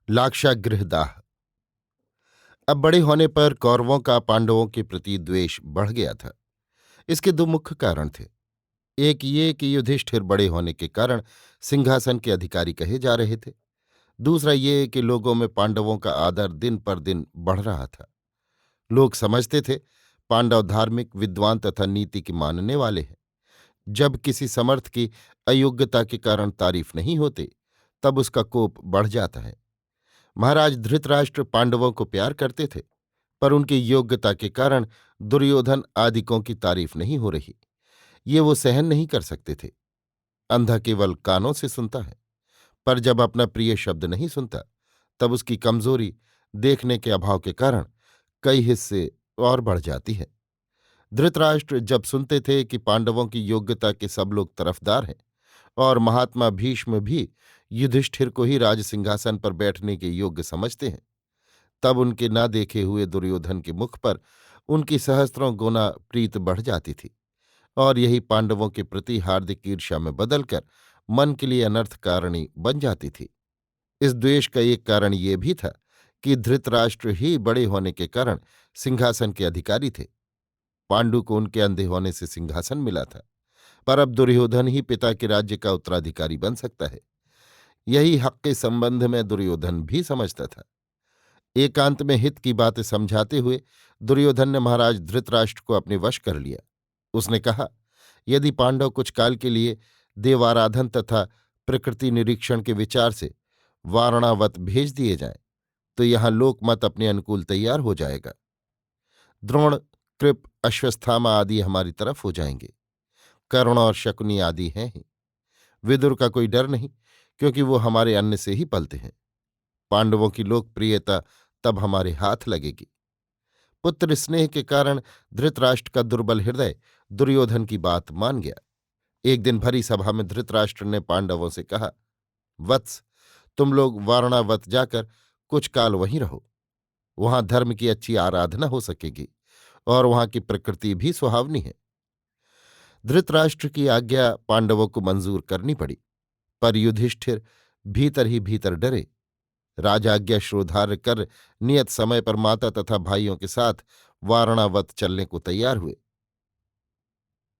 लाक्षागृहदाह। अब बड़े होने पर कौरवों का पांडवों के प्रति द्वेष बढ़ गया था। इसके दो मुख्य कारण थे। एक ये कि युधिष्ठिर बड़े होने के कारण सिंहासन के अधिकारी कहे जा रहे थे। दूसरा ये कि लोगों में पांडवों का आदर दिन पर दिन बढ़ रहा था। लोग समझते थे पांडव धार्मिक, विद्वान तथा नीति के मानने वाले हैं। जब किसी समर्थ की अयोग्यता के कारण तारीफ नहीं होते, तब उसका कोप बढ़ जाता है। महाराज धृतराष्ट्र पांडवों को प्यार करते थे, पर उनकी योग्यता के कारण दुर्योधन आदिकों की तारीफ नहीं हो रही, ये वो सहन नहीं कर सकते थे। अंधा केवल कानों से सुनता है, पर जब अपना प्रिय शब्द नहीं सुनता, तब उसकी कमजोरी देखने के अभाव के कारण कई हिस्से और बढ़ जाती है। धृतराष्ट्र जब सुनते थे कि पांडवों की योग्यता के सब लोग तरफदार हैं और महात्मा भीष्म भी युधिष्ठिर को ही राज सिंहासन पर बैठने के योग्य समझते हैं, तब उनके ना देखे हुए दुर्योधन के मुख पर उनकी सहस्त्रों गुना प्रीत बढ़ जाती थी, और यही पांडवों के प्रति हार्दिक ईर्ष्या में बदलकर मन के लिए अनर्थ कारिणी बन जाती थी। इस द्वेष का एक कारण ये भी था कि धृतराष्ट्र ही बड़े होने के कारण सिंहासन के अधिकारी थे। पांडु को उनके अंधे होने से सिंहासन मिला था, पर अब दुर्योधन ही पिता के राज्य का उत्तराधिकारी बन सकता है। यही हक के संबंध में दुर्योधन भी समझता था। एकांत में हित की बातें समझाते हुए दुर्योधन ने महाराज धृतराष्ट्र को अपने वश कर लिया। उसने कहा, यदि पांडव कुछ काल के लिए देवाराधन तथा प्रकृति निरीक्षण के विचार से वारणावत भेज दिए जाएं, तो यहां लोकमत अपने अनुकूल तैयार हो जाएगा। द्रोण, कृप, अश्वत्थामा आदि हमारी तरफ हो जाएंगे। कर्ण और शकुनी आदि हैं ही। विदुर का कोई डर नहीं, क्योंकि वो हमारे अन्न से ही पलते हैं। पांडवों की लोकप्रियता तब हमारे हाथ लगेगी। पुत्र स्नेह के कारण धृतराष्ट्र का दुर्बल हृदय दुर्योधन की बात मान गया। एक दिन भरी सभा में धृतराष्ट्र ने पांडवों से कहा, वत्स, तुम लोग वारणावत जाकर कुछ काल वहीं रहो। वहां धर्म की अच्छी आराधना हो सकेगी और वहां की प्रकृति भी सुहावनी है। धृतराष्ट्र की आज्ञा पांडवों को मंजूर करनी पड़ी, पर युधिष्ठिर भीतर ही भीतर डरे। राजाज्ञा श्रोधार्य कर नियत समय पर माता तथा भाइयों के साथ वारणावत चलने को तैयार हुए।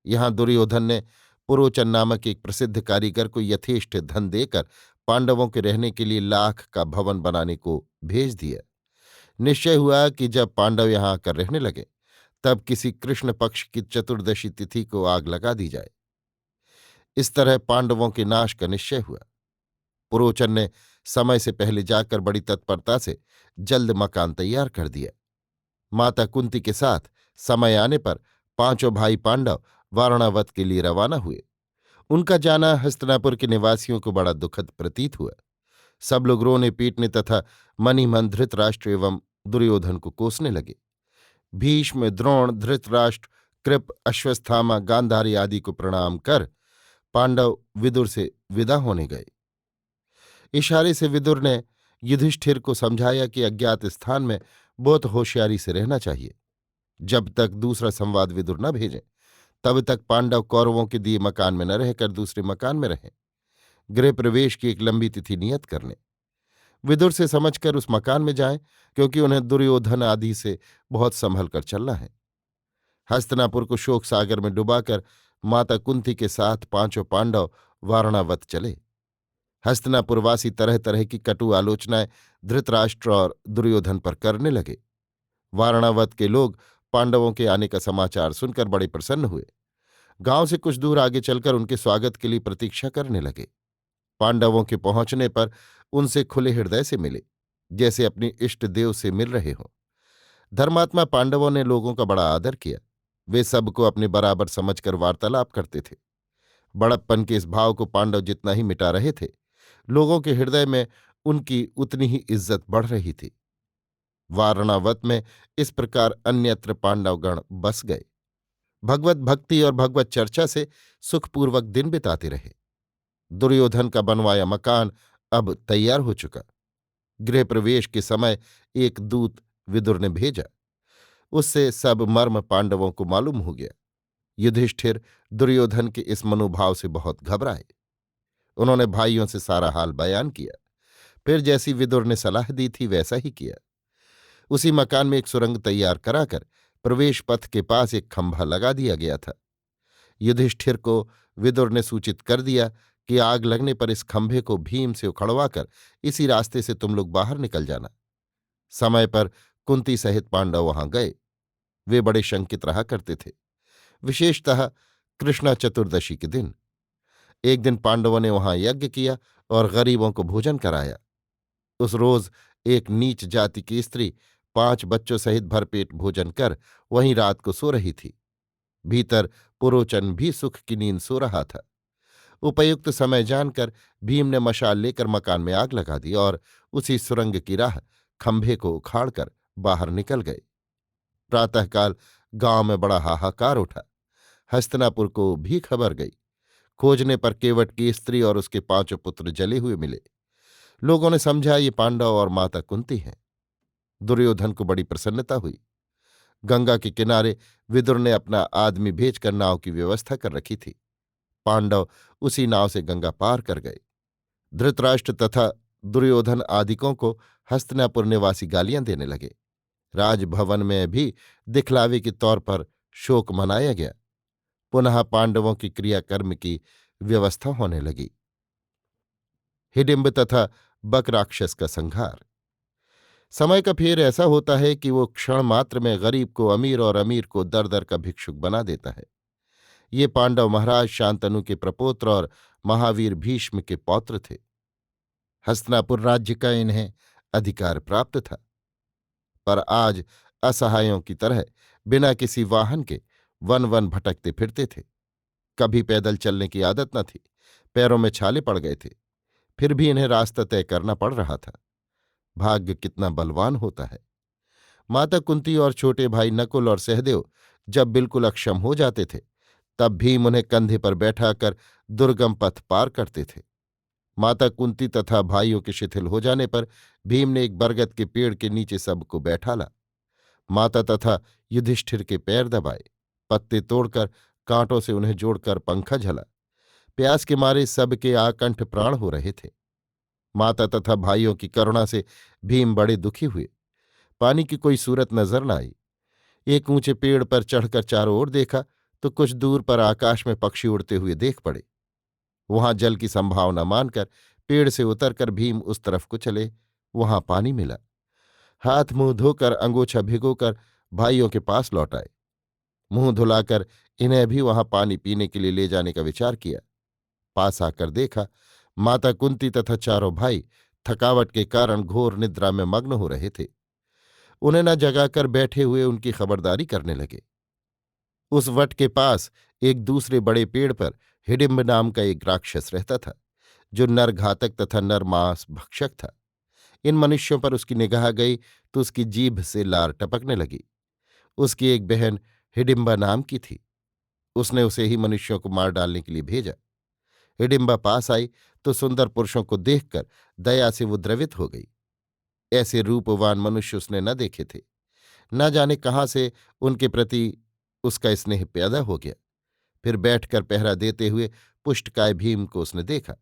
यहां दुर्योधन ने पुरोचन नामक एक प्रसिद्ध कारीगर को यथेष्ट धन देकर पांडवों के रहने के लिए लाख का भवन बनाने को भेज दिया। निश्चय हुआ कि जब पांडव यहां आकर रहने लगे, तब किसी कृष्ण पक्ष की चतुर्दशी तिथि को आग लगा दी जाए। इस तरह पांडवों के नाश का निश्चय हुआ। पुरोचन ने समय से पहले जाकर बड़ी तत्परता से जल्द मकान तैयार कर दिया। माता कुंती के साथ समय आने पर पांचों भाई पांडव वारणावत के लिए रवाना हुए। उनका जाना हस्तिनापुर के निवासियों को बड़ा दुखद प्रतीत हुआ। सब लोग रोने पीटने तथा मन ही मन धृतराष्ट्र एवं दुर्योधन को कोसने लगे। भीष्म, द्रोण, धृतराष्ट्र, कृप, अश्वत्थामा, गांधारी आदि को प्रणाम कर पांडव विदुर से विदा होने गए। इशारे से विदुर ने युधिष्ठिर को समझाया कि अज्ञात स्थान में बहुत होशियारी से रहना चाहिए। जब तक दूसरा संवाद विदुर न भेजें, तब तक पांडव कौरवों के दिए मकान में न रहकर दूसरे मकान में रहें। गृह प्रवेश की एक लंबी तिथि नियत कर लें। विदुर से समझकर उस मकान में जाएं, क्योंकि उन्हें दुर्योधन आदि से बहुत संभल कर चलना है। हस्तिनापुर को शोक सागर में डुबाकर माता कुंती के साथ पांचों पांडव वारणावत चले। हस्तिनापुरवासी तरह तरह की कटु आलोचनाएं धृतराष्ट्र और दुर्योधन पर करने लगे। वारणावत के लोग पांडवों के आने का समाचार सुनकर बड़े प्रसन्न हुए। गांव से कुछ दूर आगे चलकर उनके स्वागत के लिए प्रतीक्षा करने लगे। पांडवों के पहुंचने पर उनसे खुले हृदय से मिले, जैसे अपने इष्ट देव से मिल रहे हों। धर्मात्मा पांडवों ने लोगों का बड़ा आदर किया। वे सबको अपने बराबर समझकर वार्तालाप करते थे। बड़प्पन के इस भाव को पांडव जितना ही मिटा रहे थे, लोगों के हृदय में उनकी उतनी ही इज्जत बढ़ रही थी। वारणावत में इस प्रकार अन्यत्र पांडवगण बस गए। भगवत भक्ति और भगवत चर्चा से सुखपूर्वक दिन बिताते रहे। दुर्योधन का बनवाया मकान अब तैयार हो चुका। गृह प्रवेश के समय एक दूत विदुर ने भेजा। उससे सब मर्म पांडवों को मालूम हो गया। युधिष्ठिर दुर्योधन के इस मनोभाव से बहुत घबराए। उन्होंने भाइयों से सारा हाल बयान किया। फिर जैसी विदुर ने सलाह दी थी वैसा ही किया। उसी मकान में एक सुरंग तैयार कराकर प्रवेश पथ के पास एक खंभा लगा दिया गया था। युधिष्ठिर को विदुर ने सूचित कर दिया कि आग लगने पर इस खंभे को भीम से उखड़वाकर इसी रास्ते से तुम लोग बाहर निकल जाना। समय पर कुंती सहित पांडव वहां गए। वे बड़े शंकित रहा करते थे, विशेषतः कृष्णा चतुर्दशी के दिन। एक दिन पांडवों ने वहां यज्ञ किया और गरीबों को भोजन कराया। उस रोज एक नीच जाति की स्त्री 5 बच्चों सहित भरपेट भोजन कर वहीं रात को सो रही थी। भीतर पुरोचन भी सुख की नींद सो रहा था। उपयुक्त समय जानकर भीम ने मशाल लेकर मकान में आग लगा दी और उसी सुरंग की राह खंभे को उखाड़कर बाहर निकल गए। प्रातःकाल गांव में बड़ा हाहाकार उठा। हस्तिनापुर को भी खबर गई। खोजने पर केवट की स्त्री और उसके 5 पुत्र जले हुए मिले। लोगों ने समझा ये पांडव और माता कुंती हैं। दुर्योधन को बड़ी प्रसन्नता हुई। गंगा के किनारे विदुर ने अपना आदमी भेजकर नाव की व्यवस्था कर रखी थी। पांडव उसी नाव से गंगा पार कर गए। धृतराष्ट्र तथा दुर्योधन आदिकों को हस्तिनापुर निवासी गालियां देने लगे। राजभवन में भी दिखलावे के तौर पर शोक मनाया गया। पुनः पांडवों की क्रियाकर्म की व्यवस्था होने लगी। हिडिंब तथा बक राक्षस का संहार। समय का फेर ऐसा होता है कि वो क्षण मात्र में गरीब को अमीर और अमीर को दर दर का भिक्षुक बना देता है। ये पांडव महाराज शांतनु के प्रपोत्र और महावीर भीष्म के पौत्र थे। हस्तिनापुर राज्य का इन्हें अधिकार प्राप्त था, पर आज असहायों की तरह बिना किसी वाहन के वन वन भटकते फिरते थे। कभी पैदल चलने की आदत न थी, पैरों में छाले पड़ गए थे, फिर भी इन्हें रास्ता तय करना पड़ रहा था। भाग्य कितना बलवान होता है। माता कुंती और छोटे भाई नकुल और सहदेव जब बिल्कुल अक्षम हो जाते थे तब भीम उन्हें कंधे पर बैठाकर दुर्गम पथ पार करते थे। माता कुंती तथा भाइयों के शिथिल हो जाने पर भीम ने एक बरगद के पेड़ के नीचे सबको बैठाला। माता तथा युधिष्ठिर के पैर दबाए, पत्ते तोड़कर कांटों से उन्हें जोड़कर पंखा झला। प्यास के मारे सबके आकंठ प्राण हो रहे थे। माता तथा भाइयों की करुणा से भीम बड़े दुखी हुए। पानी की कोई सूरत नजर न आई। एक ऊंचे पेड़ पर चढ़कर चारों ओर देखा तो कुछ दूर पर आकाश में पक्षी उड़ते हुए देख पड़े। वहां जल की संभावना मानकर पेड़ से उतरकर भीम उस तरफ को चले। वहां पानी मिला। हाथ मुंह धोकर अंगोछा भिगोकर भाइयों के पास लौट आए। मुंह धुलाकर इन्हें भी वहां पानी पीने के लिए ले जाने का विचार किया। पास आकर देखा माता कुंती तथा चारों भाई थकावट के कारण घोर निद्रा में मग्न हो रहे थे। उन्हें न जगाकर बैठे हुए उनकी खबरदारी करने लगे। उस वट के पास एक दूसरे बड़े पेड़ पर हिडिंब नाम का एक राक्षस रहता था, जो नरघातक तथा नरमांस भक्षक था। इन मनुष्यों पर उसकी निगाह गई तो उसकी जीभ से लार टपकने लगी। उसकी एक बहन हिडिंबा नाम की थी। उसने उसे ही मनुष्यों को मार डालने के लिए भेजा। हिडिंबा पास आई तो सुंदर पुरुषों को देखकर दया से वो द्रवित हो गई। ऐसे रूपवान मनुष्य उसने न देखे थे। न जाने कहाँ से उनके प्रति उसका स्नेह पैदा हो गया। फिर बैठकर पहरा देते हुए पुष्टकाय भीम को उसने देखा।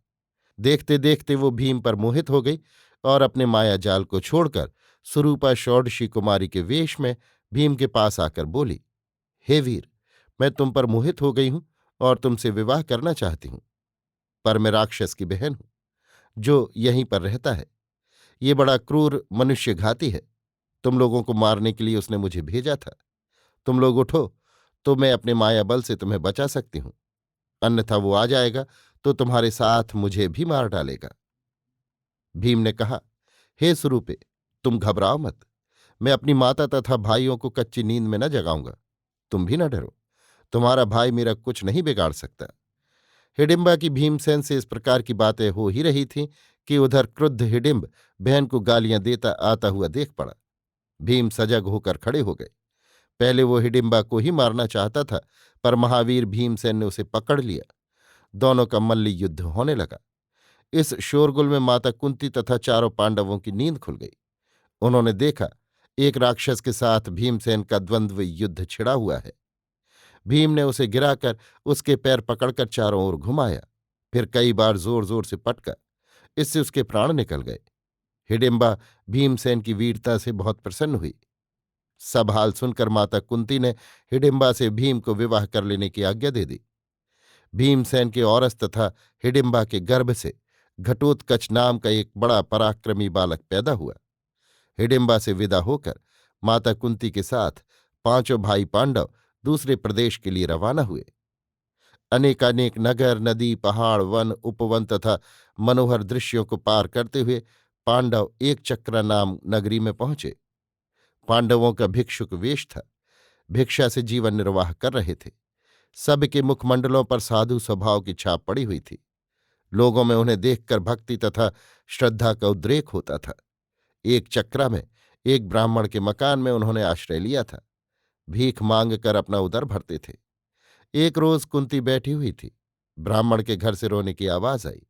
देखते देखते वो भीम पर मोहित हो गई और अपने माया जाल को छोड़कर सुरूपा षोडशी कुमारी के वेश में भीम के पास आकर बोली, हे वीर, मैं तुम पर मोहित हो गई हूं और तुमसे विवाह करना चाहती हूं। पर मैं राक्षस की बहन हूं जो यहीं पर रहता है। ये बड़ा क्रूर मनुष्यघाती है। तुम लोगों को मारने के लिए उसने मुझे भेजा था। तुम लोग उठो तो मैं अपने माया बल से तुम्हें बचा सकती हूं, अन्यथा वो आ जाएगा तो तुम्हारे साथ मुझे भी मार डालेगा। भीम ने कहा, हे सुरूपे, तुम घबराओ मत। मैं अपनी माता तथा भाइयों को कच्ची नींद में न जगाऊंगा। तुम भी न डरो। तुम्हारा भाई मेरा कुछ नहीं बिगाड़ सकता। हिडिंबा की भीमसेन से इस प्रकार की बातें हो ही रही थीं कि उधर क्रुद्ध हिडिंब बहन को गालियां देता आता हुआ देख पड़ा। भीम सजग होकर खड़े हो गए। पहले वो हिडिंबा को ही मारना चाहता था, पर महावीर भीमसेन ने उसे पकड़ लिया। दोनों का मल्ल युद्ध होने लगा। इस शोरगुल में माता कुंती तथा चारों पांडवों की नींद खुल गई। उन्होंने देखा एक राक्षस के साथ भीमसेन का द्वंद्व युद्ध छिड़ा हुआ है। भीम ने उसे गिराकर उसके पैर पकड़कर चारों ओर घुमाया, फिर कई बार जोर जोर से पटका। इससे उसके प्राण निकल गए। हिडिंबा भीमसेन की वीरता से बहुत प्रसन्न हुई। सब हाल सुनकर माता कुंती ने हिडिंबा से भीम को विवाह कर लेने की आज्ञा दे दी। भीमसेन के औरस तथा हिडिंबा के गर्भ से घटोत्कच नाम का एक बड़ा पराक्रमी बालक पैदा हुआ। हिडिंबा से विदा होकर माता कुंती के साथ पांचों भाई पांडव दूसरे प्रदेश के लिए रवाना हुए। अनेकानेक नगर, नदी, पहाड़, वन, उपवन तथा मनोहर दृश्यों को पार करते हुए पांडव एक चक्रा नाम नगरी में पहुंचे। पांडवों का भिक्षुक वेश था। भिक्षा से जीवन निर्वाह कर रहे थे। सबके मुखमंडलों पर साधु स्वभाव की छाप पड़ी हुई थी। लोगों में उन्हें देखकर भक्ति तथा श्रद्धा का उद्रेक होता था। एक चक्रा में एक ब्राह्मण के मकान में उन्होंने आश्रय लिया था। भीख मांग कर अपना उदर भरते थे। एक रोज कुंती बैठी हुई थी। ब्राह्मण के घर से रोने की आवाज आई।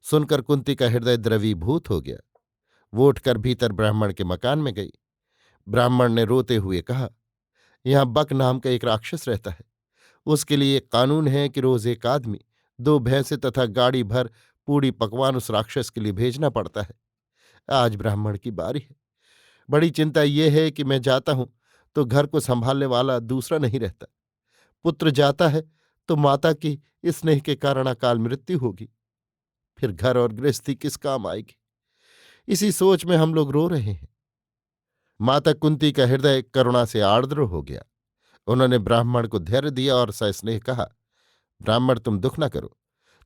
सुनकर कुंती का हृदय द्रवीभूत हो गया। वो उठकर भीतर ब्राह्मण के मकान में गई। ब्राह्मण ने रोते हुए कहा, यहां बक नाम का एक राक्षस रहता है। उसके लिए एक कानून है कि रोज एक आदमी, दो भैंसे तथा गाड़ी भर पूड़ी पकवान उस राक्षस के लिए भेजना पड़ता है। आज ब्राह्मण की बारी है। बड़ी चिंता यह है कि मैं जाता हूं तो घर को संभालने वाला दूसरा नहीं रहता। पुत्र जाता है तो माता की स्नेह के कारण अकाल मृत्यु होगी। फिर घर और गृहस्थी किस काम आएगी। इसी सोच में हम लोग रो रहे हैं। माता कुंती का हृदय करुणा से आर्द्र हो गया। उन्होंने ब्राह्मण को धैर्य दिया और सस्नेह कहा, ब्राह्मण, तुम दुख न करो।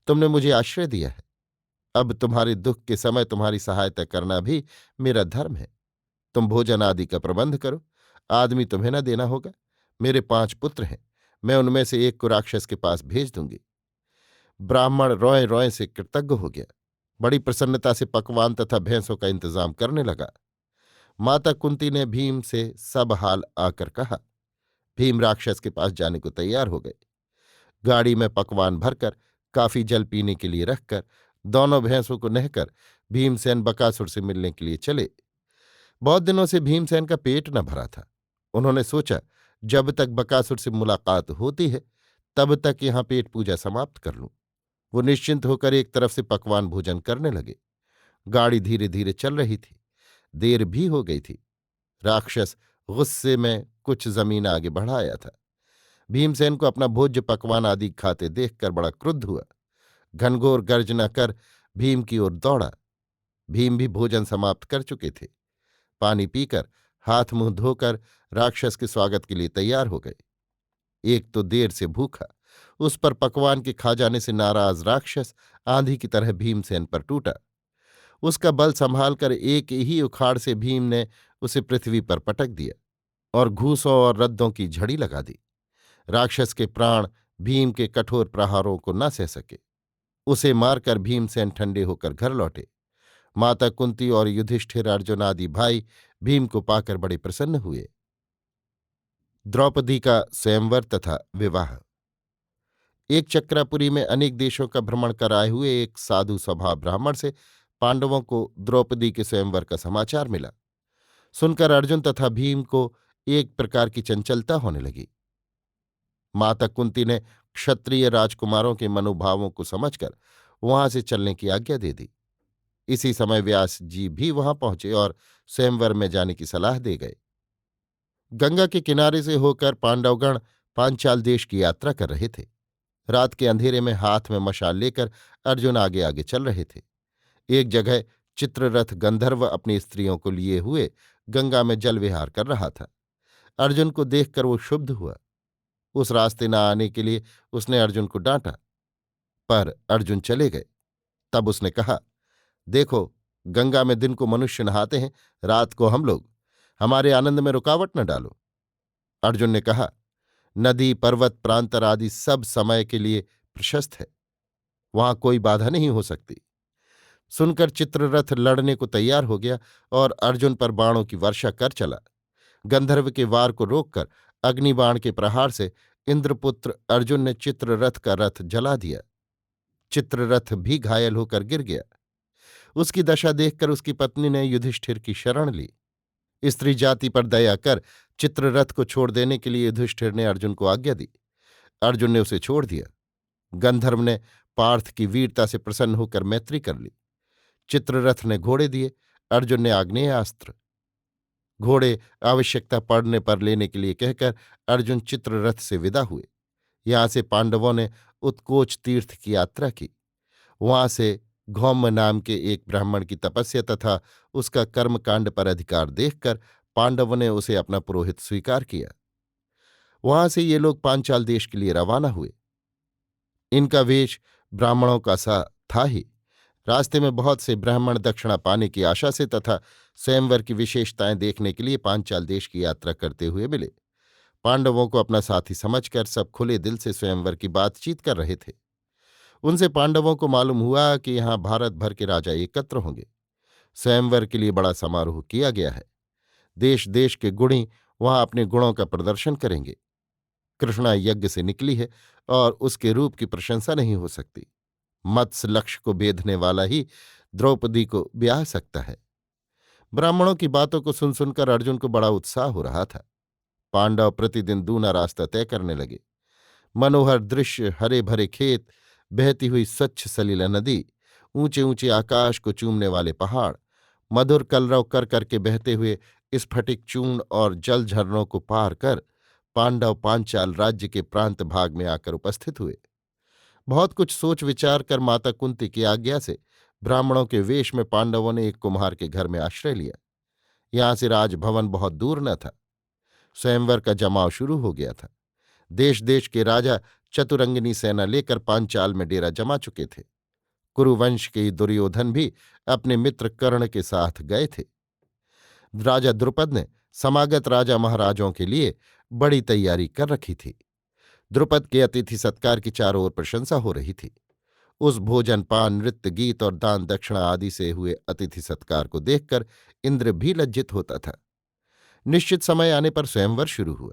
तुमने मुझे आश्रय दिया है। अब तुम्हारे दुख के समय तुम्हारी सहायता करना भी मेरा धर्म है। तुम भोजन आदि का प्रबंध करो। आदमी तुम्हें न देना होगा। मेरे 5 पुत्र हैं। मैं उनमें से एक को राक्षस के पास भेज दूंगी। ब्राह्मण रोए रोए से कृतज्ञ हो गया। बड़ी प्रसन्नता से पकवान तथा भैंसों का इंतजाम करने लगा। माता कुंती ने भीम से सब हाल आकर कहा। भीम राक्षस के पास जाने को तैयार हो गए। गाड़ी में पकवान भरकर काफी जल पीने के लिए रखकर दोनों भैंसों को नहकर भीमसेन बकासुर से मिलने के लिए चले। बहुत दिनों से भीमसेन का पेट न भरा था। उन्होंने सोचा, जब तक बकासुर से मुलाकात होती है तब तक यहां पेट पूजा समाप्त कर लूं। वो निश्चिंत होकर एक तरफ से पकवान भोजन करने लगे। गाड़ी धीरे धीरे चल रही थी। देर भी हो गई थी। राक्षस गुस्से में कुछ जमीन आगे बढ़ाया था। भीमसेन को अपना भोज्य पकवान आदि खाते देखकर बड़ा क्रुद्ध हुआ। घनघोर गर्जना कर भीम की ओर दौड़ा। भीम भी भोजन समाप्त कर चुके थे। पानी पीकर हाथ मुंह धोकर राक्षस के स्वागत के लिए तैयार हो गए। एक तो देर से भूखा, उस पर पकवान के खा जाने से नाराज राक्षस आंधी की तरह भीमसेन पर टूटा। उसका बल संभालकर एक ही उखाड़ से भीम ने उसे पृथ्वी पर पटक दिया और घूसों और रद्दों की झड़ी लगा दी। राक्षस के प्राण भीम के कठोर प्रहारों को न सह सके। उसे मारकर भीमसेन ठंडे होकर घर लौटे। माता कुंती और युधिष्ठिर, अर्जुन आदि भाई भीम को पाकर बड़े प्रसन्न हुए। द्रौपदी का स्वयंवर तथा विवाह। एक चक्रापुरी में अनेक देशों का भ्रमण कराए हुए एक साधु स्वभाव ब्राह्मण से पांडवों को द्रौपदी के स्वयंवर का समाचार मिला। सुनकर अर्जुन तथा भीम को एक प्रकार की चंचलता होने लगी। माता कुंती ने क्षत्रिय राजकुमारों के मनोभावों को समझकर वहां से चलने की आज्ञा दे दी। इसी समय व्यास जी भी वहां पहुंचे और स्वयंवर में जाने की सलाह दे गए। गंगा के किनारे से होकर पांडवगण पांचाल देश की यात्रा कर रहे थे। रात के अंधेरे में हाथ में मशाल लेकर अर्जुन आगे आगे चल रहे थे। एक जगह चित्ररथ गंधर्व अपनी स्त्रियों को लिए हुए गंगा में जल विहार कर रहा था। अर्जुन को देखकर वो क्षुब्ध हुआ। उस रास्ते न आने के लिए उसने अर्जुन को डांटा, पर अर्जुन चले गए। तब उसने कहा, देखो, गंगा में दिन को मनुष्य नहाते हैं, रात को हम लोग। हमारे आनंद में रुकावट न डालो। अर्जुन ने कहा, नदी, पर्वत, प्रांतर आदि सब समय के लिए प्रशस्त है। वहां कोई बाधा नहीं हो सकती। सुनकर चित्ररथ लड़ने को तैयार हो गया और अर्जुन पर बाणों की वर्षा कर चला। गंधर्व के वार को रोककर अग्निबाण के प्रहार से इंद्रपुत्र अर्जुन ने चित्ररथ का रथ जला दिया। चित्ररथ भी घायल होकर गिर गया। उसकी दशा देखकर उसकी पत्नी ने युधिष्ठिर की शरण ली। स्त्री जाति पर दया कर चित्ररथ को छोड़ देने के लिए युधिष्ठिर ने अर्जुन को आज्ञा दी। अर्जुन ने उसे छोड़ दिया। गंधर्व ने पार्थ की वीरता से प्रसन्न होकर मैत्री कर ली। चित्ररथ ने घोड़े दिए। अर्जुन ने आग्नेयास्त्र, घोड़े आवश्यकता पड़ने पर लेने के लिए कहकर अर्जुन चित्ररथ से विदा हुए। यहां से पांडवों ने उत्कोच तीर्थ की यात्रा की। वहां से घौम नाम के एक ब्राह्मण की तपस्या तथा उसका कर्मकांड पर अधिकार देखकर पांडवों ने उसे अपना पुरोहित स्वीकार किया। वहां से ये लोग पांचाल देश के लिए रवाना हुए। इनका वेश ब्राह्मणों का सा था ही। रास्ते में बहुत से ब्राह्मण दक्षिणा पाने की आशा से तथा स्वयंवर की विशेषताएं देखने के लिए पांचाल देश की यात्रा करते हुए मिले। पांडवों को अपना साथी समझकर सब खुले दिल से स्वयंवर की बातचीत कर रहे थे। उनसे पांडवों को मालूम हुआ कि यहाँ भारत भर के राजा एकत्र होंगे। स्वयंवर के लिए बड़ा समारोह किया गया है। देश देश के गुणी वहां अपने गुणों का प्रदर्शन करेंगे। कृष्णा यज्ञ से निकली है और उसके रूप की प्रशंसा नहीं हो सकती। मत्स्य लक्ष्य को बेधने वाला ही द्रौपदी को ब्याह सकता है। ब्राह्मणों की बातों को सुन सुनकर अर्जुन को बड़ा उत्साह हो रहा था। पांडव प्रतिदिन दूना रास्ता तय करने लगे। मनोहर दृश्य, हरे भरे खेत, बहती हुई स्वच्छ सलीला नदी, ऊंचे ऊंचे आकाश को चूमने वाले पहाड़, मधुर कलरव कर करके बहते हुए स्फटिक चूर्ण और जल झरनों को पार कर पांडव पांचाल राज्य के प्रांत भाग में आकर उपस्थित हुए। बहुत कुछ सोच विचार कर माता कुंती की आज्ञा से ब्राह्मणों के वेश में पांडवों ने एक कुम्हार के घर में आश्रय लिया। यहां से राजभवन बहुत दूर न था। स्वयंवर का जमाव शुरू हो गया था। देश देश के राजा चतुरंगिनी सेना लेकर पांचाल में डेरा जमा चुके थे। कुरुवंश के दुर्योधन भी अपने मित्र कर्ण के साथ गए थे। राजा द्रुपद ने समागत राजा महाराजों के लिए बड़ी तैयारी कर रखी थी। द्रुपद के अतिथि सत्कार की चारों ओर प्रशंसा हो रही थी। उस भोजन पान, नृत्य, गीत और दान दक्षिणा आदि से हुए अतिथि सत्कार को देखकर इंद्र भी लज्जित होता था। निश्चित समय आने पर स्वयंवर शुरू हुआ।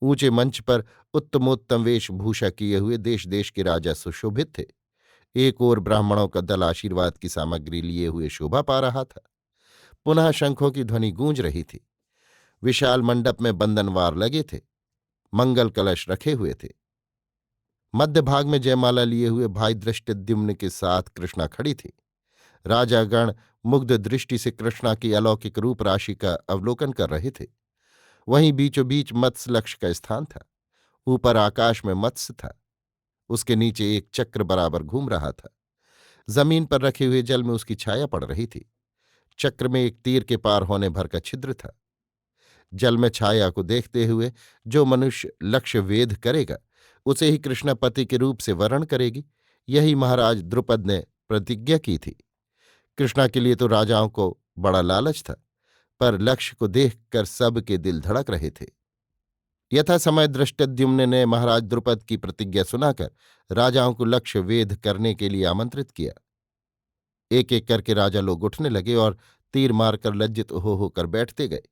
ऊंचे मंच पर उत्तमोत्तम वेशभूषा किए हुए देश देश के राजा सुशोभित थे। एक ओर ब्राह्मणों का दल आशीर्वाद की सामग्री लिए हुए शोभा पा रहा था। पुनः शंखों की ध्वनि गूंज रही थी। विशाल मंडप में बंधनवार लगे थे। मंगल कलश रखे हुए थे। मध्य भाग में जयमाला लिए हुए भाई धृष्टद्युम्न के साथ कृष्णा खड़ी थी। राजागण मुग्ध दृष्टि से कृष्णा की अलौकिक रूप राशि का अवलोकन कर रहे थे। वहीं बीचों बीच मत्स्य लक्ष्य का स्थान था। ऊपर आकाश में मत्स्य था। उसके नीचे एक चक्र बराबर घूम रहा था। जमीन पर रखे हुए जल में उसकी छाया पड़ रही थी। चक्र में एक तीर के पार होने भर का छिद्र था। जल में छाया को देखते हुए जो मनुष्य लक्ष्य वेध करेगा उसे ही कृष्णपति के रूप से वर्ण करेगी। यही महाराज द्रुपद ने प्रतिज्ञा की थी। कृष्णा के लिए तो राजाओं को बड़ा लालच था, पर लक्ष्य को देखकर सबके दिल धड़क रहे थे। यथा समय धृष्टद्युम्न ने महाराज द्रुपद की प्रतिज्ञा सुनाकर राजाओं को लक्ष्य वेध करने के लिए आमंत्रित किया। एक एक करके राजा लोग उठने लगे और तीर मारकर लज्जित हो होकर बैठते गए।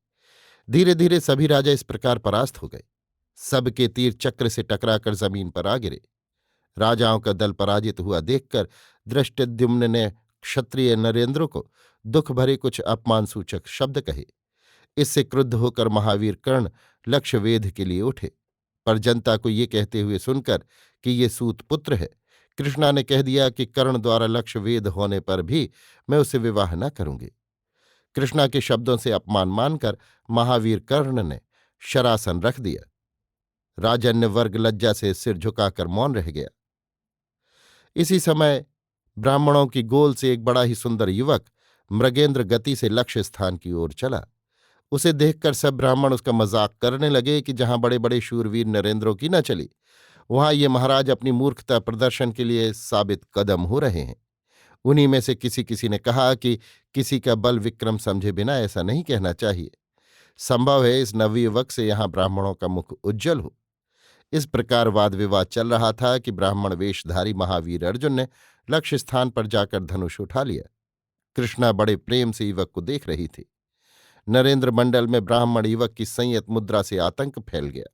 धीरे धीरे सभी राजा इस प्रकार परास्त हो गए। सबके तीर चक्र से टकराकर जमीन पर आ गिरे। राजाओं का दल पराजित हुआ देखकर धृष्टद्युम्न ने क्षत्रिय नरेंद्र को दुख भरे कुछ अपमानसूचक शब्द कहे। इससे क्रुद्ध होकर महावीर कर्ण लक्ष्यवेध के लिए उठे, पर जनता को ये कहते हुए सुनकर कि ये सूत पुत्र है, कृष्णा ने कह दिया कि कर्ण द्वारा लक्ष्यवेध होने पर भी मैं उससे विवाह न करूंगी। कृष्णा के शब्दों से अपमान मानकर महावीर कर्ण ने शरासन रख दिया। राजन्य वर्ग लज्जा से सिर झुकाकर मौन रह गया। इसी समय ब्राह्मणों की गोल से एक बड़ा ही सुंदर युवक मृगेंद्र गति से लक्ष्य स्थान की ओर चला। उसे देखकर सब ब्राह्मण उसका मजाक करने लगे कि जहां बड़े बड़े शूरवीर नरेंद्रों की न चली, वहां ये महाराज अपनी मूर्खता प्रदर्शन के लिए साबित कदम हो रहे हैं। उन्हीं में से किसी किसी ने कहा कि किसी का बल विक्रम समझे बिना ऐसा नहीं कहना चाहिए। संभव है इस नवयुवक से यहां ब्राह्मणों का मुख उज्जवल हो। इस प्रकार वाद विवाद चल रहा था कि ब्राह्मण वेशधारी महावीर अर्जुन ने लक्ष्य स्थान पर जाकर धनुष उठा लिया। कृष्णा बड़े प्रेम से युवक को देख रही थी। नरेंद्र मंडल में ब्राह्मण युवक की संयत मुद्रा से आतंक फैल गया।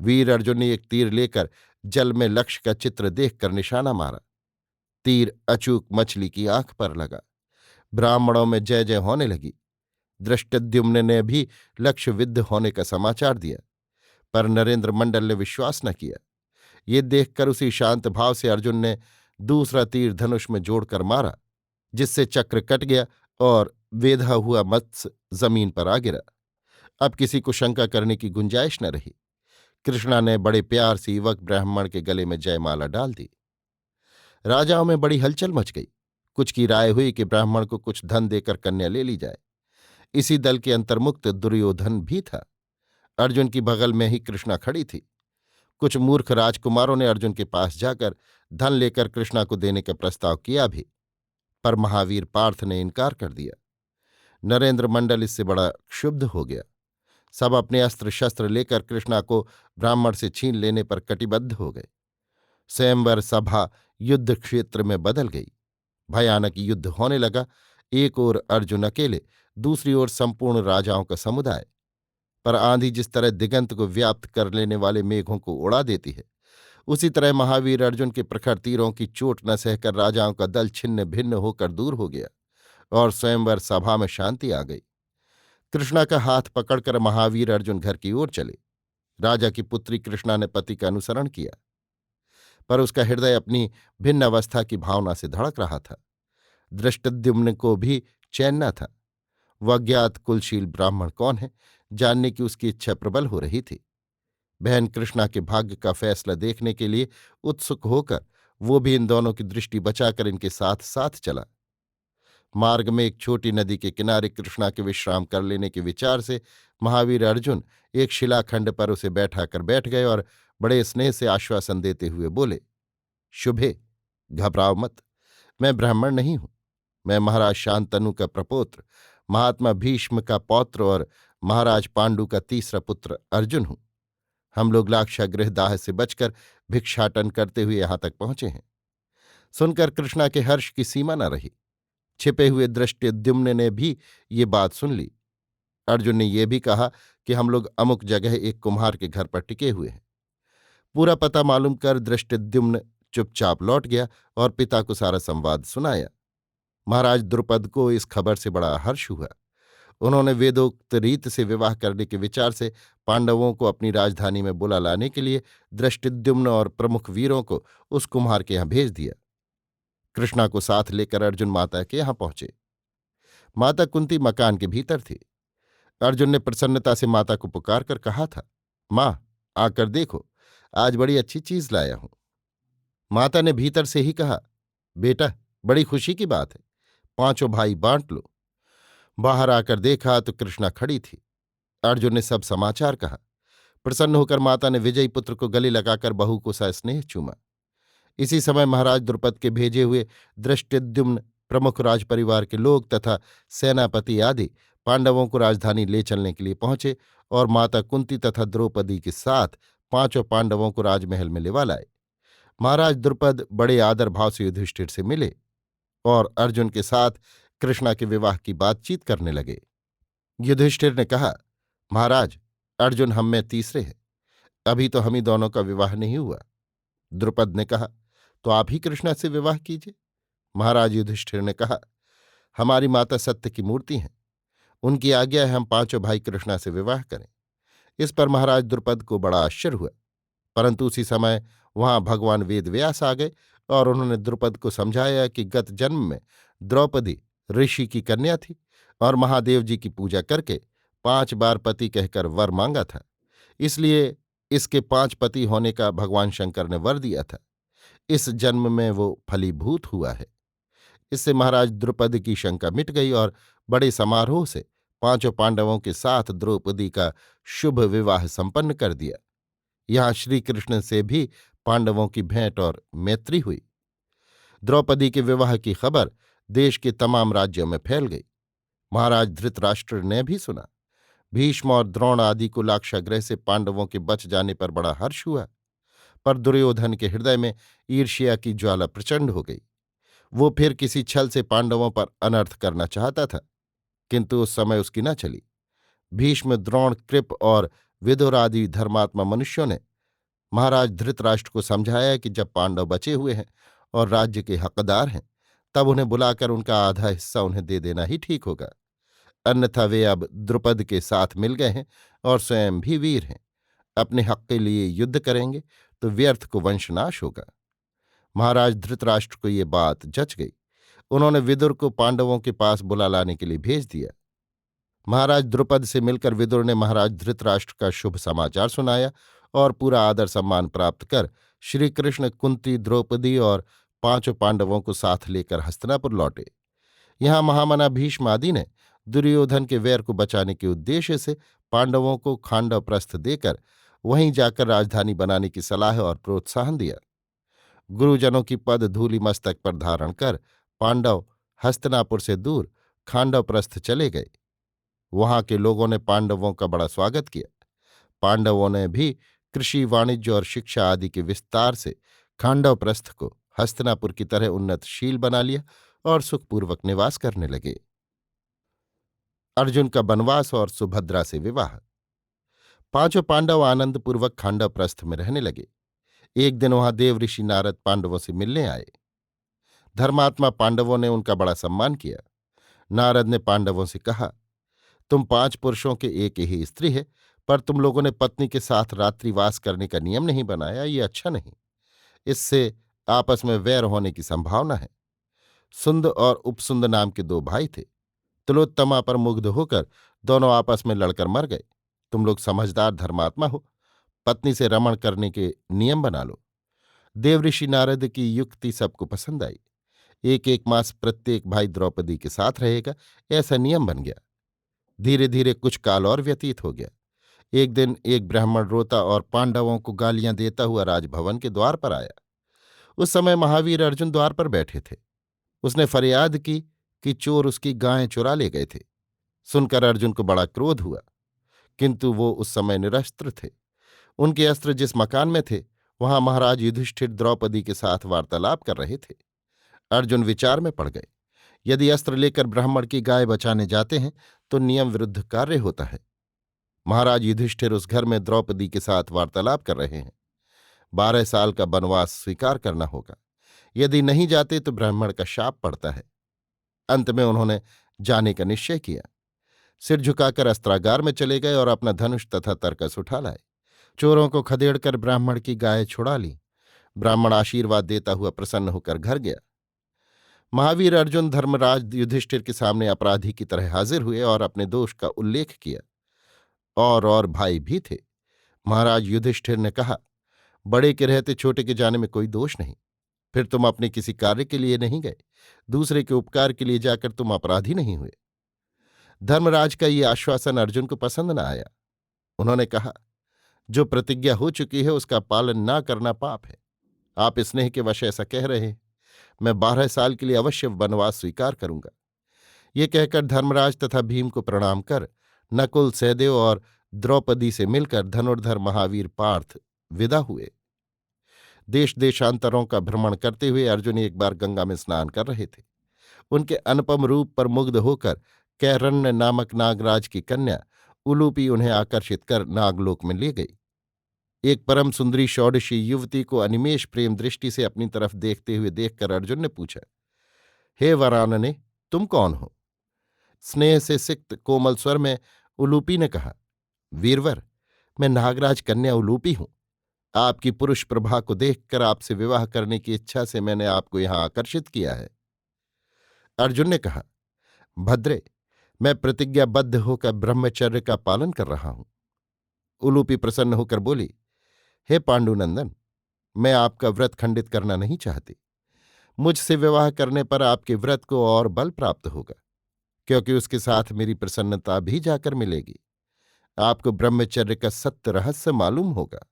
वीर अर्जुन ने एक तीर लेकर जल में लक्ष्य का चित्र देखकर निशाना मारा। तीर अचूक मछली की आंख पर लगा। ब्राह्मणों में जय जय होने लगी। धृष्टद्युम्न ने भी लक्ष्य विद्ध होने का समाचार दिया, पर नरेंद्र मंडल ने विश्वास न किया। ये देखकर उसी शांत भाव से अर्जुन ने दूसरा तीर धनुष में जोड़कर मारा, जिससे चक्र कट गया और वेधा हुआ मत्स्य जमीन पर आ गिरा। अब किसी को शंका करने की गुंजाइश न रही। कृष्णा ने बड़े प्यार से युवक ब्राह्मण के गले में जयमाला डाल दी। राजाओं में बड़ी हलचल मच गई। कुछ की राय हुई कि ब्राह्मण को कुछ धन देकर कन्या ले ली जाए। इसी दल के अंतर्मुक्त दुर्योधन भी था। अर्जुन की बगल में ही कृष्णा खड़ी थी। कुछ मूर्ख राजकुमारों ने अर्जुन के पास जाकर धन लेकर कृष्णा को देने का प्रस्ताव किया भी, पर महावीर पार्थ ने इनकार कर दिया। नरेंद्र मंडल इससे बड़ा क्षुब्ध हो गया। सब अपने अस्त्र शस्त्र लेकर कृष्णा को ब्राह्मण से छीन लेने पर कटिबद्ध हो गए। स्वयंवर सभा युद्ध क्षेत्र में बदल गई। भयानक युद्ध होने लगा। एक ओर अर्जुन अकेले, दूसरी ओर संपूर्ण राजाओं का समुदाय। पर आंधी जिस तरह दिगंत को व्याप्त कर लेने वाले मेघों को उड़ा देती है, उसी तरह महावीर अर्जुन के प्रखर तीरों की चोट न सहकर राजाओं का दल छिन्न भिन्न होकर दूर हो गया और स्वयंवर सभा में शांति आ गई। कृष्णा का हाथ पकड़कर महावीर अर्जुन घर की ओर चले। राजा की पुत्री कृष्णा ने पति का अनुसरण किया, पर उसका हृदय अपनी भिन्न अवस्था की भावना से धड़क रहा था। धृष्टद्युम्न को भी चैन न था। वह अज्ञात कुलशील ब्राह्मण कौन है, जानने की उसकी इच्छा प्रबल हो रही थी। बहन कृष्णा के भाग्य का फैसला देखने के लिए उत्सुक होकर वो भी इन दोनों की दृष्टि बचाकर इनके साथ साथ चला। मार्ग में एक छोटी नदी के किनारे कृष्णा के विश्राम कर लेने के विचार से महावीर अर्जुन एक शिलाखंड पर उसे बैठा कर बैठ गए और बड़े स्नेह से आश्वासन देते हुए बोले, शुभे, घबराओ मत। मैं ब्राह्मण नहीं हूं। मैं महाराज शांतनु का प्रपौत्र, महात्मा भीष्म का पौत्र और महाराज पांडु का तीसरा पुत्र अर्जुन हूं। हम लोग लाक्षागृह दाह से बचकर भिक्षाटन करते हुए यहां तक पहुंचे हैं। सुनकर कृष्णा के हर्ष की सीमा न रही। छिपे हुए दृष्टद्युम्न ने भी ये बात सुन ली। अर्जुन ने यह भी कहा कि हम लोग अमुक जगह एक कुम्हार के घर पर टिके हुए हैं। पूरा पता मालूम कर दृष्टद्युम्न चुपचाप लौट गया और पिता को सारा संवाद सुनाया। महाराज द्रुपद को इस खबर से बड़ा हर्ष हुआ। उन्होंने वेदोक्त रीत से विवाह करने के विचार से पांडवों को अपनी राजधानी में बुला लाने के लिए दृष्टद्युम्न और प्रमुख वीरों को उस कुम्हार के यहां भेज दिया। कृष्णा को साथ लेकर अर्जुन माता के यहां पहुंचे। माता कुंती मकान के भीतर थी। अर्जुन ने प्रसन्नता से माता को पुकार कर कहा था, मां, आकर देखो, आज बड़ी अच्छी चीज लाया हूं। माता ने भीतर से ही कहा, बेटा, बड़ी खुशी की बात है, पांचों भाई बांट लो। बाहर आकर देखा तो कृष्णा खड़ी थी। अर्जुन ने सब समाचार कहा। प्रसन्न होकर माता ने विजयी पुत्र को गले लगाकर बहू को सस्नेह चूमा। इसी समय महाराज द्रुपद के भेजे हुए दृष्टद्युम्न, प्रमुख राजपरिवार के लोग तथा सेनापति आदि पांडवों को राजधानी ले चलने के लिए पहुंचे और माता कुंती तथा द्रौपदी के साथ पांचों पांडवों को राजमहल में लिवा लाए। महाराज द्रुपद बड़े आदर भाव से युधिष्ठिर से मिले और अर्जुन के साथ कृष्णा के विवाह की बातचीत करने लगे। युधिष्ठिर ने कहा, महाराज, अर्जुन हम में तीसरे हैं। अभी तो हम ही दोनों का विवाह नहीं हुआ। द्रुपद ने कहा, तो आप ही कृष्णा से विवाह कीजिए। महाराज युधिष्ठिर ने कहा, हमारी माता सत्य की मूर्ति हैं, उनकी आज्ञा है हम पांचों भाई कृष्णा से विवाह करें। इस पर महाराज द्रुपद को बड़ा आश्चर्य हुआ, परंतु उसी समय वहां भगवान वेदव्यास आ गए और उन्होंने द्रुपद को समझाया कि गत जन्म में द्रौपदी ऋषि की कन्या थी और महादेव जी की पूजा करके 5 बार पति कहकर वर मांगा था। इसलिए इसके 5 पति होने का भगवान शंकर ने वर दिया था। इस जन्म में वो फलीभूत हुआ है। इससे महाराज द्रुपद की शंका मिट गई और बड़े समारोह से पांचों पांडवों के साथ द्रौपदी का शुभ विवाह संपन्न कर दिया। यहां श्री कृष्ण से भी पांडवों की भेंट और मैत्री हुई। द्रौपदी के विवाह की खबर देश के तमाम राज्यों में फैल गई। महाराज धृतराष्ट्र ने भी सुना। भीष्म और द्रोण आदि को लाक्षागृह से पांडवों के बच जाने पर बड़ा हर्ष हुआ, पर दुर्योधन के हृदय में ईर्ष्या की ज्वाला प्रचंड हो गई। वो फिर किसी छल से पांडवों पर अनर्थ करना चाहता था, किंतु उस समय उसकी न चली। भीष्म, द्रोण, कृप और विदुर आदि धर्मात्मा मनुष्यों ने महाराज धृतराष्ट्र को समझाया कि जब पांडव बचे हुए हैं और राज्य के हकदार हैं, तब उन्हें बुलाकर उनका आधा हिस्सा उन्हें दे देना ही ठीक होगा। अन्यथा वे अब द्रुपद के साथ मिल गए हैं और स्वयं भी वीर हैं। अपने हक के लिए युद्ध करेंगे तो व्यर्थ को वंशनाश होगा। महाराज धृतराष्ट्र को ये बात जच गई उन्होंने विदुर को पांडवों के पास बुला लाने के लिए भेज दिया। महाराज द्रुपद से मिलकर विदुर ने महाराज धृतराष्ट्र का शुभ समाचार सुनाया और पूरा आदर सम्मान प्राप्त कर श्री कृष्ण, कुंती, द्रौपदी और पांचों पांडवों को साथ लेकर हस्तिनापुर लौटे। यहाँ महामना भीष्म आदि ने दुर्योधन के वैर को बचाने के उद्देश्य से पांडवों को खांडव प्रस्थ देकर वहीं जाकर राजधानी बनाने की सलाह और प्रोत्साहन दिया। गुरुजनों की पद धूलि मस्तक पर धारण कर पांडव हस्तिनापुर से दूर खांडव प्रस्थ चले गए। वहां के लोगों ने पांडवों का बड़ा स्वागत किया। पांडवों ने भी कृषि, वाणिज्य और शिक्षा आदि के विस्तार से खांडव प्रस्थ को हस्तिनापुर की तरह उन्नतशील बना लिया और सुखपूर्वक निवास करने लगे। अर्जुन का वनवास और सुभद्रा से विवाह। पांचों पांडव आनंदपूर्वक खांडव प्रस्थ में रहने लगे। एक दिन वहां देव ऋषि नारद पांडवों से मिलने आए। धर्मात्मा पांडवों ने उनका बड़ा सम्मान किया। नारद ने पांडवों से कहा, तुम 5 पुरुषों के एक ही स्त्री है, पर तुम लोगों ने पत्नी के साथ रात्रिवास करने का नियम नहीं बनाया। ये अच्छा नहीं। इससे आपस में वैर होने की संभावना है। सुंद और उपसुंद नाम के 2 भाई थे। तिलोत्तमा पर मुग्ध होकर दोनों आपस में लड़कर मर गए। तुम लोग समझदार धर्मात्मा हो, पत्नी से रमण करने के नियम बना लो। देवऋषि नारद की युक्ति सबको पसंद आई। 1 मास प्रत्येक भाई द्रौपदी के साथ रहेगा, ऐसा नियम बन गया। धीरे धीरे कुछ काल और व्यतीत हो गया। एक दिन एक ब्राह्मण रोता और पांडवों को गालियां देता हुआ राजभवन के द्वार पर आया। उस समय महावीर अर्जुन द्वार पर बैठे थे। उसने फरियाद की कि चोर उसकी गायें चुरा ले गए थे। सुनकर अर्जुन को बड़ा क्रोध हुआ, किंतु वो उस समय निरस्त्र थे। उनके अस्त्र जिस मकान में थे, वहां महाराज युधिष्ठिर द्रौपदी के साथ वार्तालाप कर रहे थे। अर्जुन विचार में पड़ गए। यदि अस्त्र लेकर ब्राह्मण की गाय बचाने जाते हैं तो नियम विरुद्ध कार्य होता है। महाराज युधिष्ठिर उस घर में द्रौपदी के साथ वार्तालाप कर रहे हैं। 12 साल का वनवास स्वीकार करना होगा। यदि नहीं जाते तो ब्राह्मण का शाप पड़ता है। अंत में उन्होंने जाने का निश्चय किया। सिर झुकाकर अस्त्रागार में चले गए और अपना धनुष तथा तरकस उठा लाए। चोरों को खदेड़कर ब्राह्मण की गाय छुड़ा ली। ब्राह्मण आशीर्वाद देता हुआ प्रसन्न होकर घर गया। महावीर अर्जुन धर्मराज युधिष्ठिर के सामने अपराधी की तरह हाजिर हुए और अपने दोष का उल्लेख किया। और भाई भी थे। महाराज युधिष्ठिर ने कहा, बड़े के रहते छोटे के जाने में कोई दोष नहीं। फिर तुम अपने किसी कार्य के लिए नहीं गए, दूसरे के उपकार के लिए जाकर तुम अपराधी नहीं हुए। धर्मराज का ये आश्वासन अर्जुन को पसंद न आया। उन्होंने कहा, जो प्रतिज्ञा हो चुकी है उसका पालन ना करना पाप है। आप स्नेह के वश ऐसा कह रहे हैं। मैं 12 साल के लिए अवश्य वनवास स्वीकार करूंगा। ये कहकर धर्मराज तथा भीम को प्रणाम कर नकुल, सहदेव और द्रौपदी से मिलकर धनुर्धर महावीर पार्थ विदा हुए। देश देशांतरों का भ्रमण करते हुए अर्जुन एक बार गंगा में स्नान कर रहे थे। उनके अनुपम रूप पर मुग्ध होकर कैरण्य नामक नागराज की कन्या उलूपी उन्हें आकर्षित कर नागलोक में ले गई। एक परम सुंदरी षोडशी युवती को अनिमेष प्रेम दृष्टि से अपनी तरफ देखते हुए देखकर अर्जुन ने पूछा, हे वरानने, तुम कौन हो? स्नेह से सिक्त कोमल स्वर में उलूपी ने कहा, वीरवर, मैं नागराज कन्या उलूपी हूं। आपकी पुरुष प्रभा को देखकर आपसे विवाह करने की इच्छा से मैंने आपको यहां आकर्षित किया है। अर्जुन ने कहा, भद्रे, मैं प्रतिज्ञाबद्ध होकर ब्रह्मचर्य का पालन कर रहा हूं। उलूपी प्रसन्न होकर बोली, हे पांडुनंदन, मैं आपका व्रत खंडित करना नहीं चाहती। मुझसे विवाह करने पर आपके व्रत को और बल प्राप्त होगा, क्योंकि उसके साथ मेरी प्रसन्नता भी जाकर मिलेगी। आपको ब्रह्मचर्य का सत्य रहस्य मालूम होगा।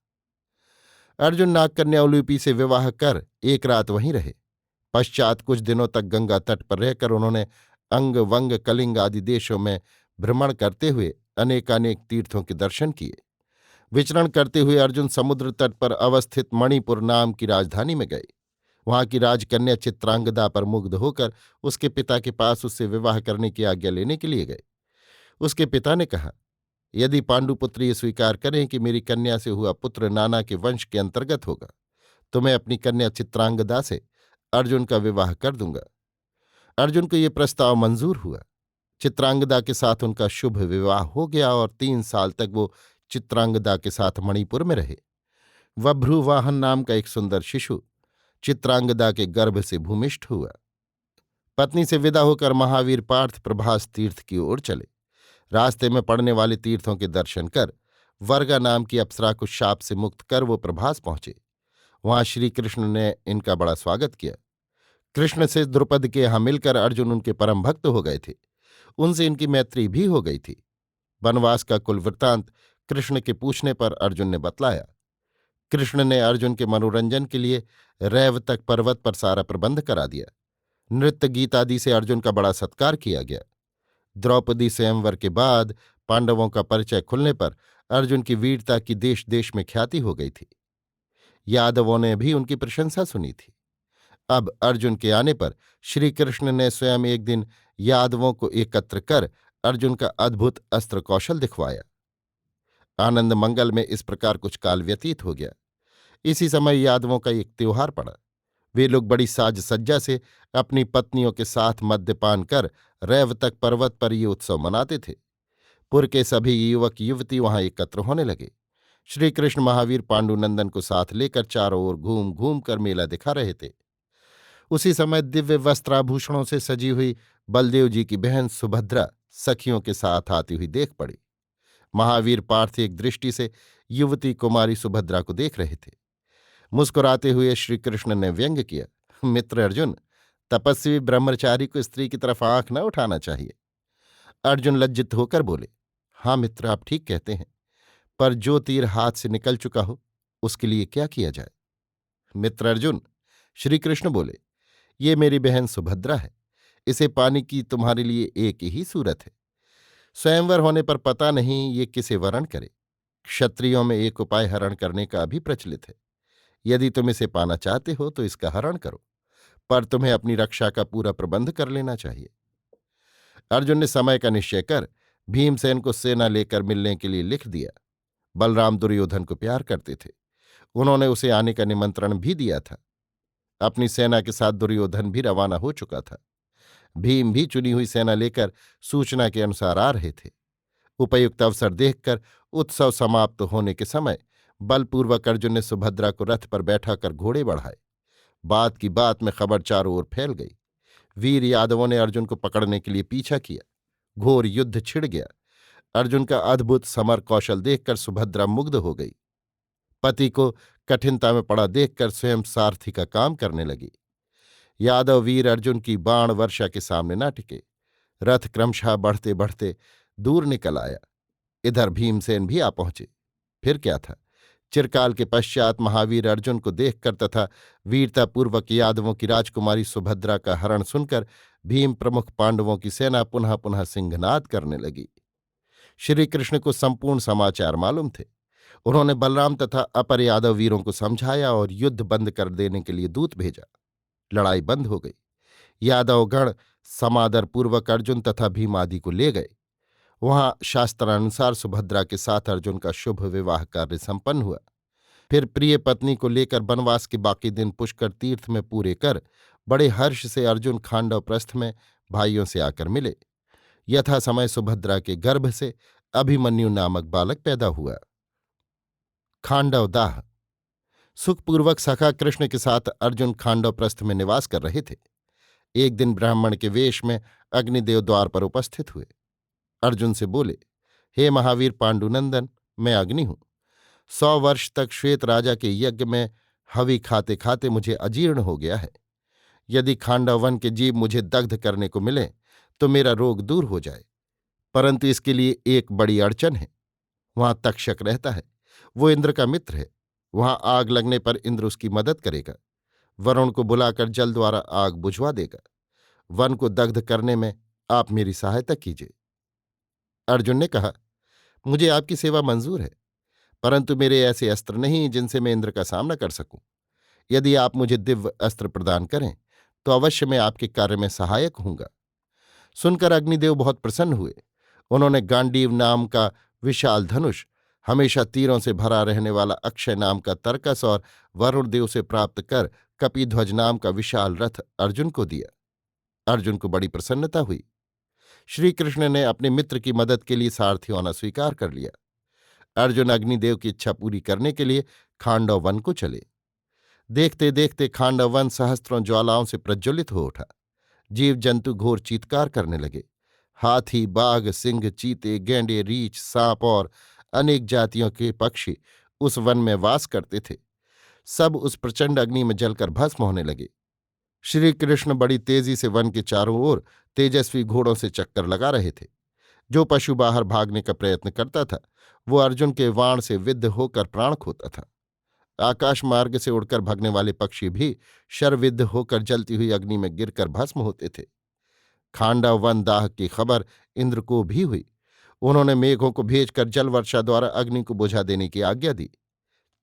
अर्जुन नागकन्या उलूपी से विवाह कर एक रात वहीं रहे। पश्चात कुछ दिनों तक गंगा तट पर रहकर उन्होंने अंग, वंग, कलिंग आदि देशों में भ्रमण करते हुए अनेकानेक तीर्थों के दर्शन किए। विचरण करते हुए अर्जुन समुद्र तट पर अवस्थित मणिपुर नाम की राजधानी में गए। वहां की राजकन्या चित्रांगदा पर मुग्ध होकर उसके पिता के पास उससे विवाह करने की आज्ञा लेने के लिए गए। उसके पिता ने कहा, यदि पांडुपुत्र ये स्वीकार करें कि मेरी कन्या से हुआ पुत्र नाना के वंश के अंतर्गत होगा, तो मैं अपनी कन्या चित्रांगदा से अर्जुन का विवाह कर दूंगा। अर्जुन को ये प्रस्ताव मंजूर हुआ। चित्रांगदा के साथ उनका शुभ विवाह हो गया और 3 साल तक वो चित्रांगदा के साथ मणिपुर में रहे। वभ्रुवाहन नाम का एक सुंदर शिशु चित्रांगदा के गर्भ से भूमिष्ठ हुआ। पत्नी से विदा होकर महावीर पार्थ प्रभास तीर्थ की ओर चले। रास्ते में पड़ने वाले तीर्थों के दर्शन कर वर्गा नाम की अप्सरा को शाप से मुक्त कर वो प्रभास पहुंचे। वहां श्री कृष्ण ने इनका बड़ा स्वागत किया। कृष्ण से द्रुपद के यहाँ मिलकर अर्जुन उनके परम भक्त हो गए थे। उनसे इनकी मैत्री भी हो गई थी। वनवास का कुल वृत्तांत कृष्ण के पूछने पर अर्जुन ने बतलाया। कृष्ण ने अर्जुन के मनोरंजन के लिए रैवतक पर्वत पर सारा प्रबंध करा दिया। नृत्य गीत आदि से अर्जुन का बड़ा सत्कार किया गया। द्रौपदी स्वयंवर के बाद पांडवों का परिचय खुलने पर अर्जुन की वीरता की देश देश में ख्याति हो गई थी। यादवों ने भी उनकी प्रशंसा सुनी थी। अब अर्जुन के आने पर श्री कृष्ण ने स्वयं एक दिन यादवों को एकत्र कर अर्जुन का अद्भुत अस्त्र कौशल दिखवाया। आनंद मंगल में इस प्रकार कुछ काल व्यतीत हो गया। इसी समय यादवों का एक त्योहार पड़ा। वे लोग बड़ी साज सज्जा से अपनी पत्नियों के साथ मद्यपान कर रैवतक पर्वत पर ये उत्सव मनाते थे। पुर के सभी युवक युवती वहां एकत्र होने लगे। श्री कृष्ण महावीर पांडुनंदन को साथ लेकर चारों ओर घूम घूम कर मेला दिखा रहे थे। उसी समय दिव्य वस्त्राभूषणों से सजी हुई बलदेव जी की बहन सुभद्रा सखियों के साथ आती हुई देख पड़ी। महावीर पार्थ एक दृष्टि से युवती कुमारी सुभद्रा को देख रहे थे। मुस्कुराते हुए श्री कृष्ण ने व्यंग किया, मित्र अर्जुन, तपस्वी ब्रह्मचारी को स्त्री की तरफ आंख न उठाना चाहिए। अर्जुन लज्जित होकर बोले, हाँ मित्र, आप ठीक कहते हैं, पर जो तीर हाथ से निकल चुका हो उसके लिए क्या किया जाए। मित्र अर्जुन, श्री कृष्ण बोले, ये मेरी बहन सुभद्रा है। इसे पाने की तुम्हारे लिए एक ही सूरत है। स्वयंवर होने पर पता नहीं ये किसे वरण करे। क्षत्रियों में एक उपाय हरण करने का भी प्रचलित है। यदि तुम इसे पाना चाहते हो तो इसका हरण करो, पर तुम्हें अपनी रक्षा का पूरा प्रबंध कर लेना चाहिए। अर्जुन ने समय का निश्चय कर भीमसेन को सेना लेकर मिलने के लिए लिख दिया। बलराम दुर्योधन को प्यार करते थे। उन्होंने उसे आने का निमंत्रण भी दिया था। अपनी सेना के साथ दुर्योधन भी रवाना हो चुका था। भीम भी चुनी हुई सेना लेकर सूचना के अनुसार आ रहे थे। उपयुक्त अवसर देखकर उत्सव समाप्त होने के समय बलपूर्वक अर्जुन ने सुभद्रा को रथ पर बैठाकर घोड़े बढ़ाए। बात की बात में खबर चारों ओर फैल गई। वीर यादवों ने अर्जुन को पकड़ने के लिए पीछा किया। घोर युद्ध छिड़ गया। अर्जुन का अद्भुत समर कौशल देखकर सुभद्रा मुग्ध हो गई। पति को कठिनता में पड़ा देखकर स्वयं सारथी का काम करने लगी। यादव वीर अर्जुन की बाण वर्षा के सामने न टिके। रथ क्रमशः बढ़ते बढ़ते दूर निकल आया। इधर भीमसेन भी आ पहुंचे। फिर क्या था, चिरकाल के पश्चात महावीर अर्जुन को देखकर तथा वीरतापूर्वक यादवों की राजकुमारी सुभद्रा का हरण सुनकर भीम प्रमुख पांडवों की सेना पुनः पुनः सिंहनाद करने लगी। श्री कृष्ण को संपूर्ण समाचार मालूम थे। उन्होंने बलराम तथा अपर यादव वीरों को समझाया और युद्ध बंद कर देने के लिए दूत भेजा। लड़ाई बंद हो गई। यादवगण समादरपूर्वक अर्जुन तथा भीम आदि को ले गए। वहां शास्त्रानुसार सुभद्रा के साथ अर्जुन का शुभ विवाह कार्य संपन्न हुआ। फिर प्रिय पत्नी को लेकर वनवास के बाकी दिन पुष्कर तीर्थ में पूरे कर बड़े हर्ष से अर्जुन खांडव प्रस्थ में भाइयों से आकर मिले। यथा समय सुभद्रा के गर्भ से अभिमन्यु नामक बालक पैदा हुआ। खांडव दाह। सुखपूर्वक सखा कृष्ण के साथ अर्जुन खांडव प्रस्थ में निवास कर रहे थे। एक दिन ब्राह्मण के वेश में अग्निदेव द्वार पर उपस्थित हुए। अर्जुन से बोले, हे महावीर पांडुनंदन, मैं अग्नि हूं। 100 वर्ष तक श्वेत राजा के यज्ञ में हवि खाते खाते मुझे अजीर्ण हो गया है। यदि खांडव वन के जीव मुझे दग्ध करने को मिले तो मेरा रोग दूर हो जाए, परंतु इसके लिए एक बड़ी अड़चन है। वहां तक्षक रहता है, वो इंद्र का मित्र है। वहां आग लगने पर इंद्र उसकी मदद करेगा। वरुण को बुलाकर जल द्वारा आग बुझवा देगा। वन को दग्ध करने में आप मेरी सहायता कीजिए। अर्जुन ने कहा, मुझे आपकी सेवा मंजूर है, परंतु मेरे ऐसे अस्त्र नहीं जिनसे मैं इंद्र का सामना कर सकूं। यदि आप मुझे दिव्य अस्त्र प्रदान करें तो अवश्य मैं आपके कार्य में सहायक हूंगा। सुनकर अग्निदेव बहुत प्रसन्न हुए। उन्होंने गांडीव नाम का विशाल धनुष, हमेशा तीरों से भरा रहने वाला अक्षय नाम का तरकस और वरुण देव से प्राप्त कर कपिध्वज नाम का विशाल रथ अर्जुन को दिया। अर्जुन को बड़ी प्रसन्नता हुई। श्री कृष्ण ने अपने मित्र की मदद के लिए सारथी होना स्वीकार कर लिया। अर्जुन अग्निदेव की इच्छा पूरी करने के लिए खांडव वन को चले। देखते देखते खांडव वन सहस्त्रों ज्वालाओं से प्रज्वलित हो उठा। जीव जंतु घोर चीत्कार करने लगे। हाथी, बाघ, सिंह, चीते, गैंडे, रीछ, सांप और अनेक जातियों के पक्षी उस वन में वास करते थे। सब उस प्रचंड अग्नि में जलकर भस्म होने लगे। श्री कृष्ण बड़ी तेजी से वन के चारों ओर तेजस्वी घोड़ों से चक्कर लगा रहे थे। जो पशु बाहर भागने का प्रयत्न करता था वो अर्जुन के वाण से विद्ध होकर प्राण खोता था। आकाश मार्ग से उड़कर भगने वाले पक्षी भी शरविद्ध होकर जलती हुई अग्नि में गिरकर भस्म होते थे। खांडव वन दाह की खबर इंद्र को भी हुई। उन्होंने मेघों को भेजकर जल वर्षा द्वारा अग्नि को बुझा देने की आज्ञा दी।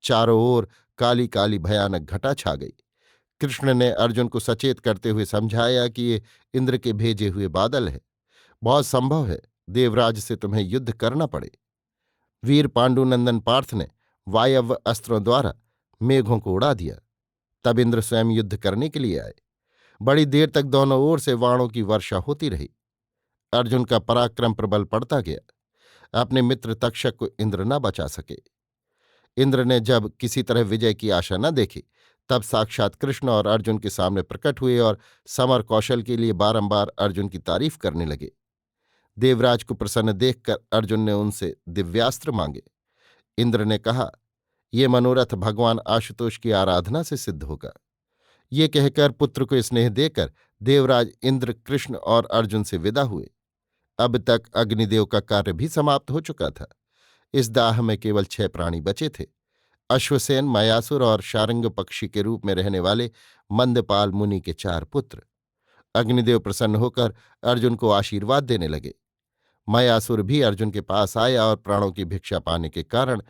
चारों ओर काली काली भयानक घटा छा गई। कृष्ण ने अर्जुन को सचेत करते हुए समझाया कि ये इंद्र के भेजे हुए बादल है। बहुत संभव है देवराज से तुम्हें युद्ध करना पड़े। वीर पांडुनंदन पार्थ ने वायव्य अस्त्रों द्वारा मेघों को उड़ा दिया। तब इंद्र स्वयं युद्ध करने के लिए आए। बड़ी देर तक दोनों ओर से वाणों की वर्षा होती रही। अर्जुन का पराक्रम प्रबल पड़ता गया। अपने मित्र तक्षक को इंद्र न बचा सके। इंद्र ने जब किसी तरह विजय की आशा न देखी तब साक्षात कृष्ण और अर्जुन के सामने प्रकट हुए और समर कौशल के लिए बारंबार अर्जुन की तारीफ करने लगे। देवराज को प्रसन्न देखकर अर्जुन ने उनसे दिव्यास्त्र मांगे। इंद्र ने कहा, ये मनोरथ भगवान आशुतोष की आराधना से सिद्ध होगा। ये कहकर पुत्र को स्नेह देकर देवराज इंद्र कृष्ण और अर्जुन से विदा हुए। अब तक अग्निदेव का कार्य भी समाप्त हो चुका था। इस दाह में केवल 6 प्राणी बचे थे। अश्वसेन, मयासुर और शारंग पक्षी के रूप में रहने वाले मंदपाल मुनि के 4 पुत्र। अग्निदेव प्रसन्न होकर अर्जुन को आशीर्वाद देने लगे। मयासुर भी अर्जुन के पास आया और प्राणों की भिक्षा पाने के कारण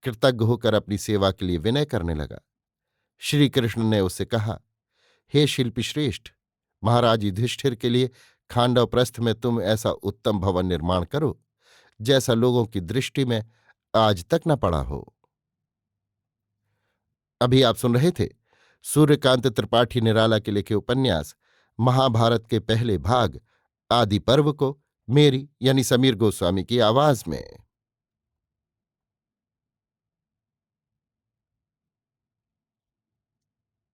कृतज्ञ होकर अपनी सेवा के लिए विनय करने लगा। श्री कृष्ण ने उससे कहा, हे शिल्पी श्रेष्ठ, महाराज युधिष्ठिर के लिए खांडव प्रस्थ में तुम ऐसा उत्तम भवन निर्माण करो जैसा लोगों की दृष्टि में आज तक न पड़ा हो। अभी आप सुन रहे थे सूर्यकांत त्रिपाठी निराला के लिखे उपन्यास महाभारत के पहले भाग आदि पर्व को मेरी यानी समीर गोस्वामी की आवाज में।